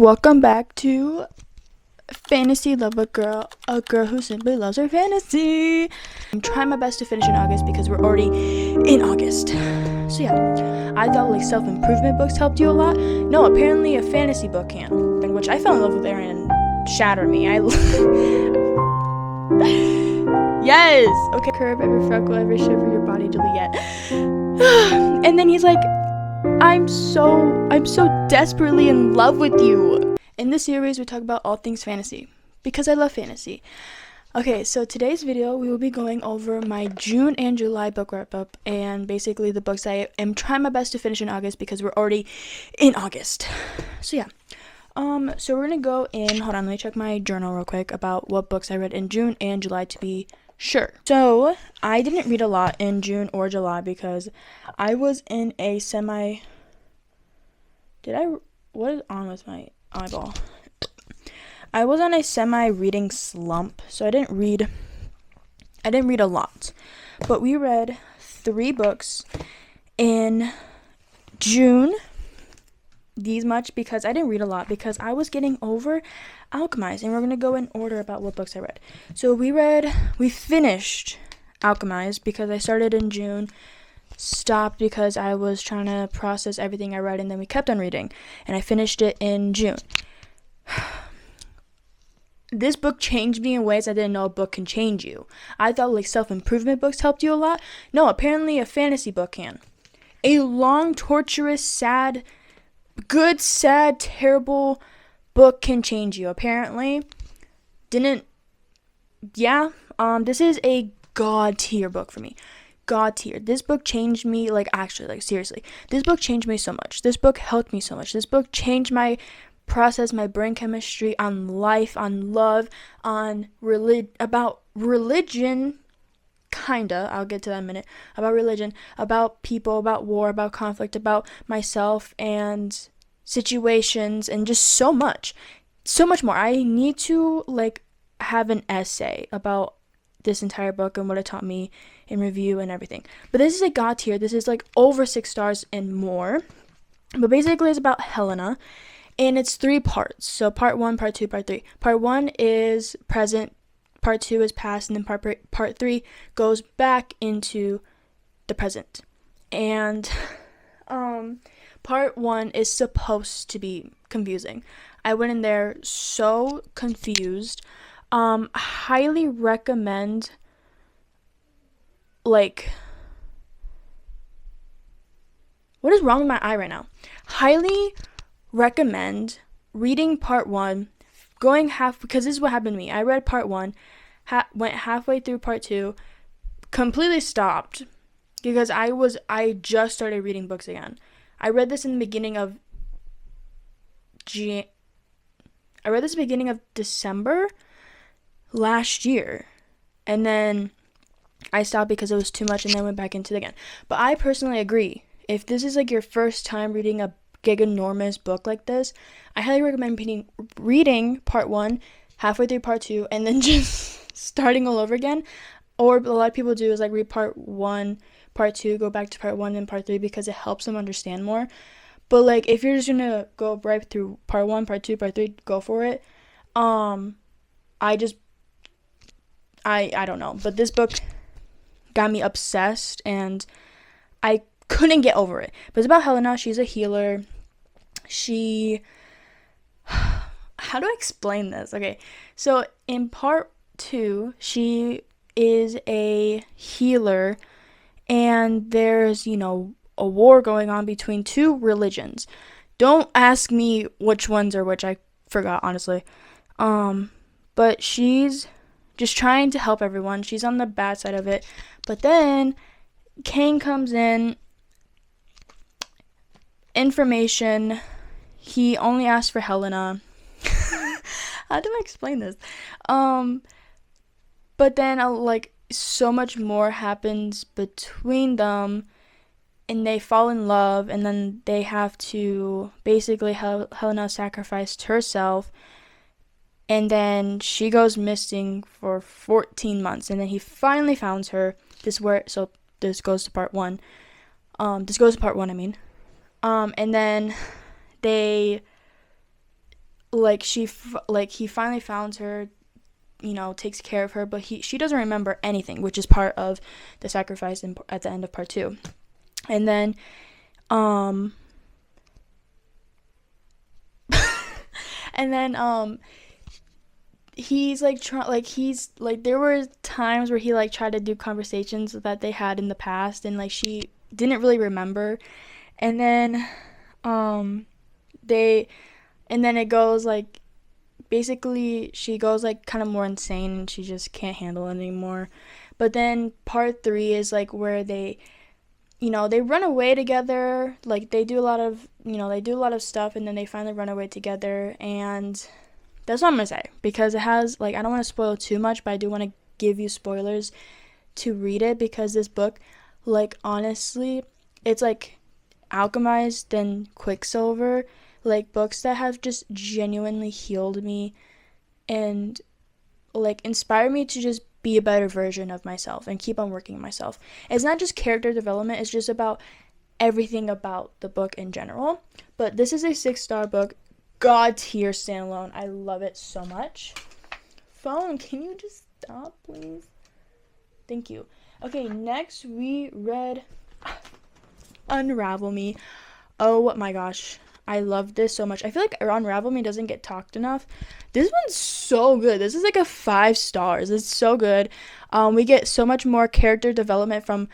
Welcome back to Fantasy Love a girl who simply loves her fantasy. I'm trying my best to finish in August because we're already in August. So yeah, I thought like self-improvement books helped you a lot. No, apparently a fantasy book can, in which I fell in love with Aaron and shattered me. Yes! Okay, curve, every freckle, every shiver, your body Juliet. And then he's like, I'm so desperately in love with you. In this series, we talk about all things fantasy, because I love fantasy. Okay, so today's video, we will be going over my June and July book wrap-up, and basically the books I am trying my best to finish in August, because we're already in August. So yeah. So we're gonna go in, hold on, let me check my journal real quick about what books I read in June and July to be sure. So, I didn't read a lot in June or July because I was in a what is on with my eyeball? I was on a semi-reading slump, so I didn't read a lot. But we read 3 books in June, these much, because I didn't read a lot because I was getting over Alchemized, and we're going to go in order about what books I read. So we finished Alchemized because I started in June, stopped because I was trying to process everything I read, and then we kept on reading, and I finished it in June. This book changed me in ways I didn't know a book can change you. I thought like self-improvement books helped you a lot. No, apparently a fantasy book can. A long, torturous, sad, good, sad, terrible book can change you. Apparently, this is a god tier book for me. God tier. This book changed me, seriously. This book changed me so much. This book helped me so much. This book changed my process, my brain chemistry on life, on love, on about religion, kinda. I'll get to that in a minute. About religion, about people, about war, about conflict, about myself and situations, and just so much more. I need to have an essay about this entire book and what it taught me in review and everything. But this is a god tier. This is over 6 stars and more. But basically it's about Helena, and it's 3 parts. So part 1, part 2, part 3. Part 1 is present, part 2 is past, and then part 3 goes back into the present. And part 1 is supposed to be confusing. I went in there so confused. Highly recommend, what is wrong with my eye right now? Highly recommend reading part 1, because this is what happened to me. I read part 1, went halfway through part 2, completely stopped, because I just started reading books again. I read this in the beginning of December last year, and then I stopped because it was too much, and then went back into it again. But I personally agree, if this is your first time reading a giganormous book like this, I highly recommend reading part 1, halfway through part 2, and then just starting all over again. Or a lot of people do is read part 1, part 2, go back to part 1 and part 3, because it helps them understand more. But if you're just gonna go right through part 1, part 2, part 3, go for it. I don't know, but this book got me obsessed, and I couldn't get over it. But it's about Helena. She's a healer. How do I explain this? Okay, so in part 2, she is a healer, and there's, a war going on between 2 religions. Don't ask me which ones are which. I forgot, honestly. But she's just trying to help everyone. She's on the bad side of it. But then Cain comes in. Information. He only asked for Helena. How do I explain this? But then so much more happens between them, and they fall in love, and then they have to basically Helena sacrificed herself, and then she goes missing for 14 months, and then he finally finds her. This goes to part 1. And then they like he finally found her, takes care of her, but she doesn't remember anything, which is part of the sacrifice at the end of part 2. And then and then he's like there were times where he like tried to do conversations that they had in the past, and like she didn't really remember. And then they and then it goes like, basically she goes like kind of more insane, and she just can't handle it anymore. But then part 3 is like where they run away together. Like they do a lot of stuff, and then they finally run away together. And that's what I'm gonna say, because it has like, I don't want to spoil too much, but I do want to give you spoilers to read it, because this book, like, honestly, it's like alchemized than Quicksilver, like books that have just genuinely healed me and like inspired me to just be a better version of myself and keep on working on myself. It's not just character development, it's just about everything about the book in general. But this is a 6-star book, god tier standalone. I love it so much. Phone, can you just stop, please? Thank you. Okay, next we read Unravel Me. Oh my gosh, I love this so much. I feel like Unravel Me doesn't get talked enough. This one's so good. This is like a 5 stars. It's so good. We get so much more character development from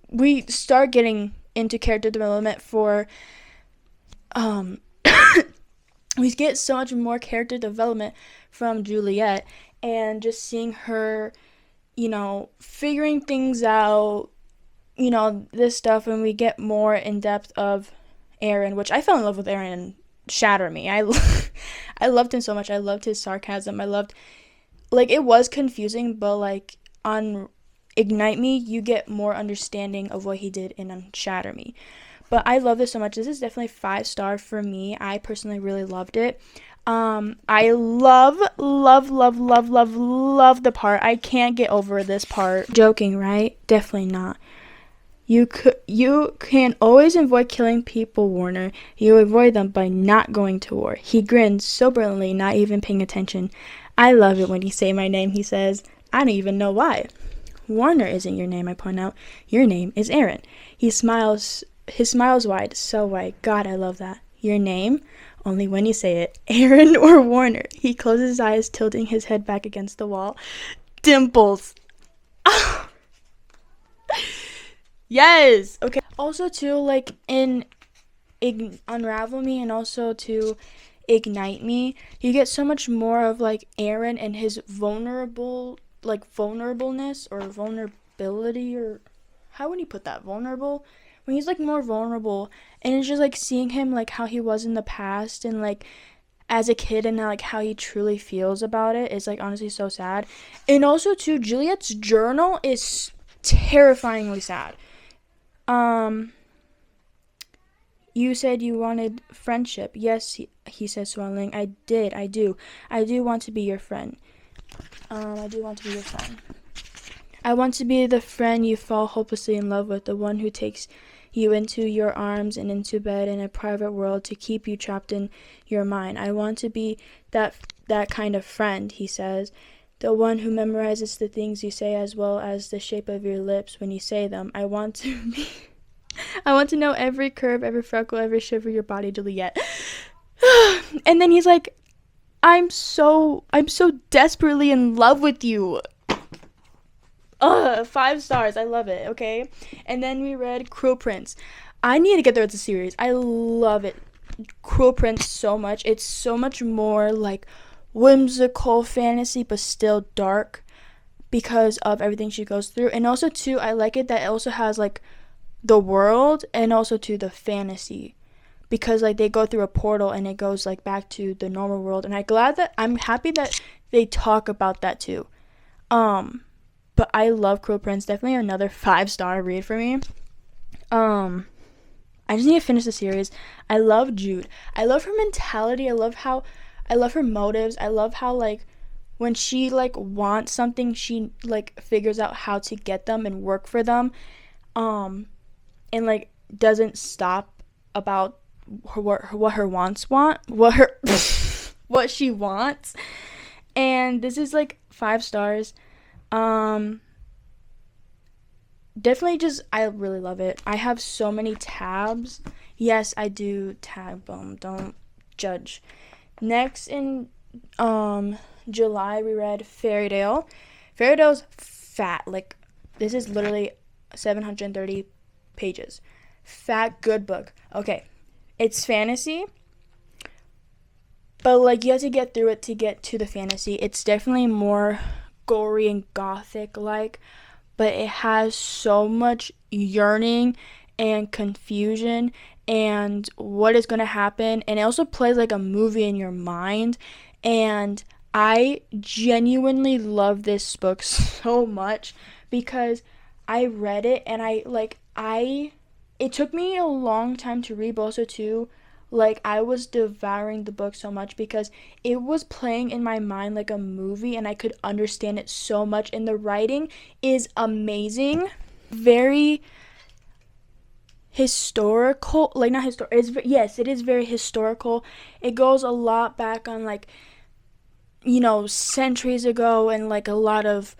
we start getting into character development for we get so much more character development from Juliet, and just seeing her, figuring things out, this stuff. And we get more in depth of Aaron, which I fell in love with Aaron and Shatter Me. I loved him so much. I loved his sarcasm. I loved, like, it was confusing, but like on Ignite Me, you get more understanding of what he did in Shatter Me. But I love this so much. This is definitely 5-star for me. I personally really loved it. I love the part. I can't get over this part. Joking, right? Definitely not. You can always avoid killing people, Warner. You avoid them by not going to war. He grins so brilliantly, not even paying attention. I love it when you say my name, he says. I don't even know why. Warner isn't your name, I point out. Your name is Aaron. He smiles. His smile's wide, so wide. God, I love that. Your name? Only when you say it. Aaron or Warner? He closes his eyes, tilting his head back against the wall. Dimples. Yes. Okay. Also, too, like in Unravel Me, and also to Ignite Me, you get so much more of like Aaron and his vulnerableness or vulnerability, or how would you put that? Vulnerable? When he's like more vulnerable, and it's just like seeing him like how he was in the past, and like as a kid, and now like how he truly feels about it is like honestly so sad. And also too, Juliet's journal is terrifyingly sad. You said you wanted friendship. Yes, he says, swallowing. I do want to be your friend. I do want to be your friend. I want to be the friend you fall hopelessly in love with, the one who takes you into your arms and into bed in a private world to keep you trapped in your mind. I want to be that kind of friend, he says. The one who memorizes the things you say as well as the shape of your lips when you say them. I want to know every curve, every freckle, every shiver of your body, Juliet. And then he's like, I'm so desperately in love with you. 5 stars. I love it. Okay. And then we read Cruel Prince. I need to get there with the series. I love it. Cruel Prince so much. It's so much more like whimsical fantasy, but still dark because of everything she goes through. And also too, I like it that it also has like the world and also to the fantasy, because like they go through a portal and it goes like back to the normal world. And I'm happy that they talk about that too. But I love Cruel Prince. Definitely another 5-star read for me. I just need to finish the series. I love Jude. I love her mentality. I love her motives. I love how like when she like wants something, she like figures out how to get them and work for them. And like doesn't stop about what her wants want, what her what she wants. And this is like 5 stars. Definitely just, I really love it. I have so many tabs. Yes, I do tab them. Don't judge. Next in July, we read Fairy Tale. Fairy Tale's fat. Like, this is literally 730 pages. Fat, good book. Okay, it's fantasy, but like you have to get through it to get to the fantasy. It's definitely more gory and gothic like, but it has so much yearning and confusion and what is going to happen, and it also plays like a movie in your mind. And I genuinely love this book so much because I read it and it took me a long time to read, but also too, like, I was devouring the book so much because it was playing in my mind like a movie and I could understand it so much, and the writing is amazing. Very historical, like, not historical, yes, it is very historical. It goes a lot back on, like, you know, centuries ago, and like a lot of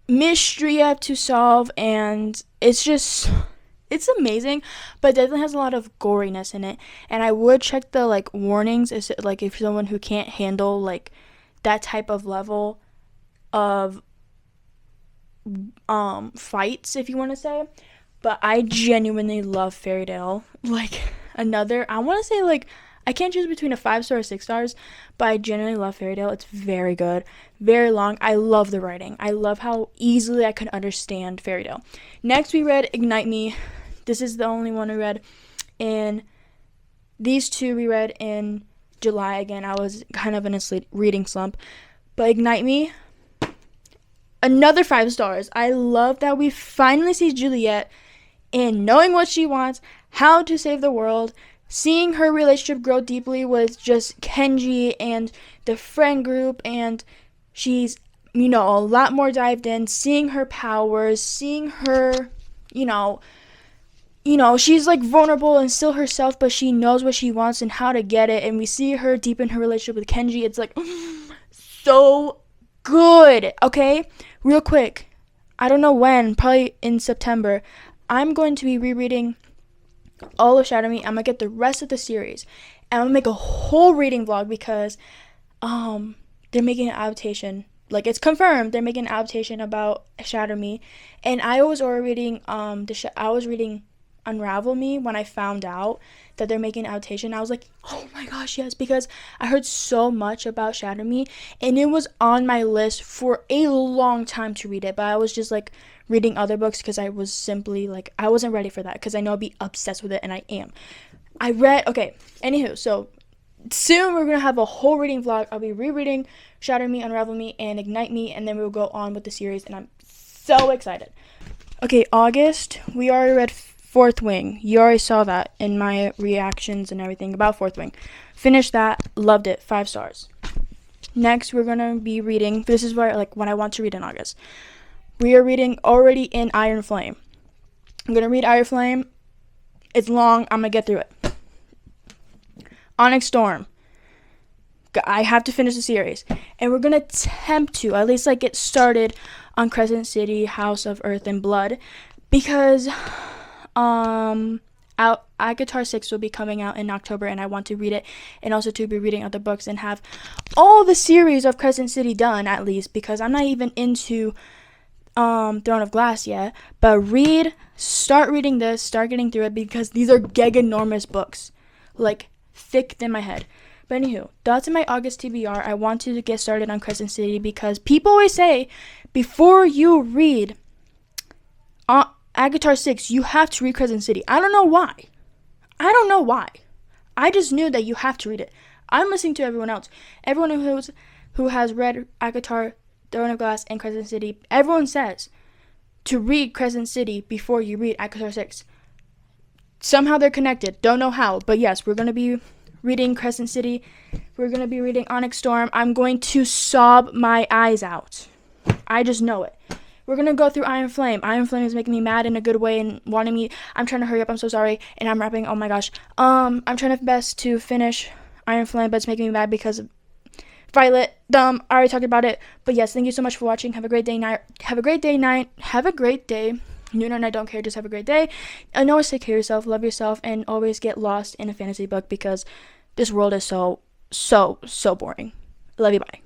mystery you have to solve, and it's amazing, but it definitely has a lot of goriness in it. And I would check the like warnings, is like if someone who can't handle like that type of level of fights, if you want to say. But I genuinely love Fairy Tale. Like, I want to say, like, I can't choose between a 5-star or 6 stars, but I genuinely love Fairy Tale. It's very good, very long. I love the writing. I love how easily I can understand Fairy Tale. Next, we read Ignite Me. This is the only one we read. And these two we read in July. Again, I was kind of in a reading slump. But Ignite Me, another 5 stars. I love that we finally see Juliet in knowing what she wants, how to save the world, seeing her relationship grow deeply with just Kenji and the friend group, and she's, you know, a lot more dived in, seeing her powers, seeing her, you know, she's like vulnerable and still herself, but she knows what she wants and how to get it, and we see her deepen her relationship with Kenji. It's like, so good. Okay, real quick, I don't know when, probably in September, I'm going to be rereading all of Shadow Me. I'm gonna get the rest of the series, and I'm gonna make a whole reading vlog because they're making an adaptation. Like, it's confirmed they're making an adaptation about Shadow Me, and I was already reading I was reading Unravel Me when I found out that they're making an adaptation. I was like, oh my gosh, yes, because I heard so much about Shadow Me, and it was on my list for a long time to read it, but I was just like reading other books because I was simply like, I wasn't ready for that because I know I'd be obsessed with it, and I am. Okay, anywho, so soon we're gonna have a whole reading vlog. I'll be rereading Shadow Me, Unravel Me, and Ignite Me, and then we'll go on with the series, and I'm so excited. Okay, August, we already read Fourth Wing. You already saw that in my reactions and everything about Fourth Wing. Finished that, loved it, 5 stars. Next, we're gonna be reading, this is where, like, what I want to read in August. We are reading already in Iron Flame. I'm gonna read Iron Flame. It's long, I'm gonna get through it. Onyx Storm. I have to finish the series, and we're gonna attempt to at least like get started on Crescent City, House of Earth and Blood, because Agatar 6 will be coming out in October, and I want to read it, and also to be reading other books and have all the series of Crescent City done at least, because I'm not even into Throne of Glass yet. But start reading this, start getting through it, because these are giganormous books, like thick in my head. But anywho, that's in my August TBR. I want to get started on Crescent City because people always say before you read Agatar 6, you have to read Crescent City. I don't know why. I just knew that you have to read it. I'm listening to everyone else. Everyone who has read Agatar, Throne of Glass, and Crescent City, everyone says to read Crescent City before you read Agatar 6. Somehow they're connected. Don't know how. But yes, we're going to be reading Crescent City. We're going to be reading Onyx Storm. I'm going to sob my eyes out. I just know it. we're gonna go through Iron Flame. Iron Flame is making me mad in a good way and wanting me. I'm trying to hurry up. I'm so sorry, and I'm rapping. Oh my gosh. I'm trying my best to finish Iron Flame, but it's making me mad because of Violet. Dumb. I already talked about it. But yes, thank you so much for watching. Have a great day, night. Have a great day, night. Have a great day. Noon or night, don't care. Just have a great day. And always take care of yourself, love yourself, and always get lost in a fantasy book because this world is so boring. Love you. Bye.